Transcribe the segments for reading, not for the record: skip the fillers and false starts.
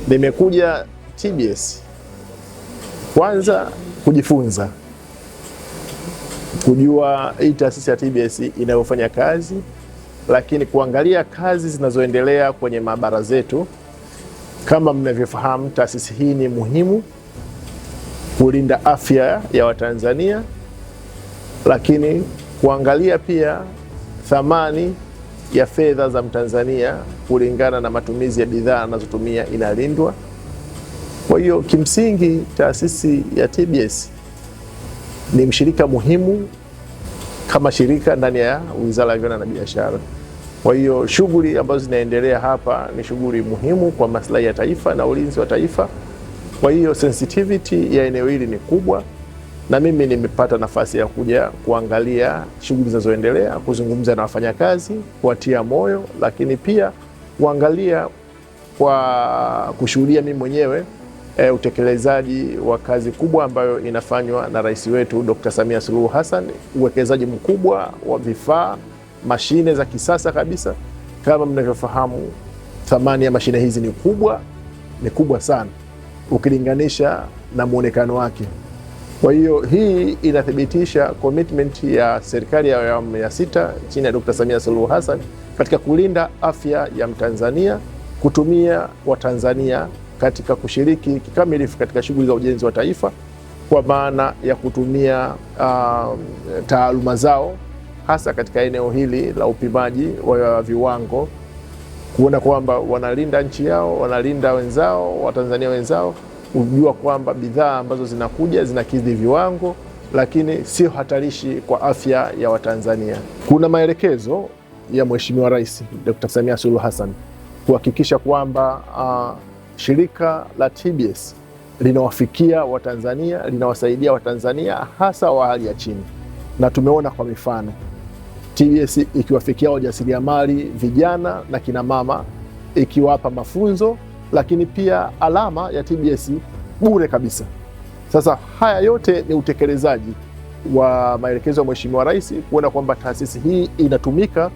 Nimekuja TBS kwanza kujifunza, kujua hii taasisi ya TBS inayofanya kazi, lakini kuangalia kazi zinazoendelea kwenye maabara zetu. Kama mnavyofahamu, taasisi hii ni muhimu kulinda afya ya Watanzania, lakini kuangalia pia thamani ya fedha za Mtanzania kulingana na matumizi ya bidhaa anazotumia inalindwa. Kwa hiyo kimsingi taasisi ya TBS ni mshirika muhimu kama shirika ndani ya Wizara ya Viwanda na Biashara. Kwa hiyo shughuli ambazo zinaendelea hapa ni shughuli muhimu kwa maslahi ya taifa na ulinzi wa taifa. Kwa hiyo sensitivity ya eneo hili ni kubwa, na mimi nimepata nafasi ya kuja kuangalia shughuli zinazoendelea, kuzungumza na wafanyakazi, kuwatia moyo, lakini pia kuangalia kwa kushuhudia mimi mwenyewe utekelezaji wa kazi kubwa ambayo inafanywa na rais wetu Dr. Samia Suluhu Hassan, uwekezaji mkubwa wa vifaa, mashine za kisasa kabisa. Kama mnavyofahamu, thamani ya mashine hizi ni kubwa sana ukilinganisha na muonekano wake. Kwa hiyo hii inathibitisha commitment ya serikali ya awamu ya 6 chini ya Dr. Samia Suluhu Hassan katika kulinda afya ya Mtanzania, kutumia Watanzania katika kushiriki kikamilifu katika shughuli za ujenzi wa taifa, kwa maana ya kutumia taaluma zao hasa katika eneo hili la upimaji wa viwango, kuona kwamba wanalinda nchi yao, wanalinda wenzao, Watanzania wenzao, kujua kwamba bidhaa ambazo zinakuja zinakidhi viwango, lakini sio hatarishi kwa afya ya Watanzania. Kuna maelekezo ya Mheshimiwa Rais Dr. Samia Suluhu Hassan kuhakikisha kwamba shirika la TBS linawafikia Watanzania, linawasaidia Watanzania hasa wa hali ya chini, na tumeona kwa mifano TBS ikiwafikia wajasiriamali vijana na kina mama, ikiwapa mafunzo, lakini pia alama ya TBS bure kabisa. Sasa haya yote ni utekelezaji wa maelekezo ya Mheshimiwa Rais kuona kwamba taasisi hii inatumika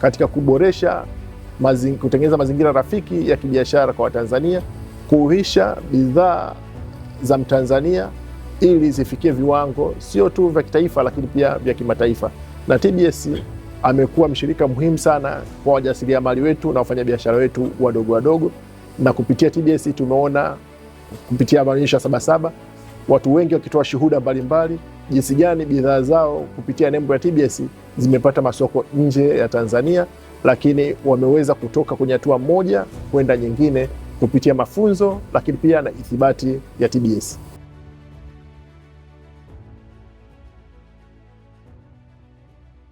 katika kuboresha kutengeneza mazingira rafiki ya kibiashara kwa Watanzania, kuuhisha bidhaa za Mtanzania ili zifikie viwango sio tu vya kitaifa lakini pia vya kimataifa. Na TBS amekuwa mshirika muhimu sana kwa wajasiriamali wetu na wafanyabiashara wetu wadogo, na kupitia TBS tumeona kupitia maonyesho ya Sabasaba watu wengi wakitoa shuhuda mbalimbali jinsi gani bidhaa zao kupitia nembo ya TBS zimepata masoko nje ya Tanzania, lakini wameweza kutoka kwenye hatua moja kwenda nyingine kupitia mafunzo, lakini pia na ithibati ya TBS.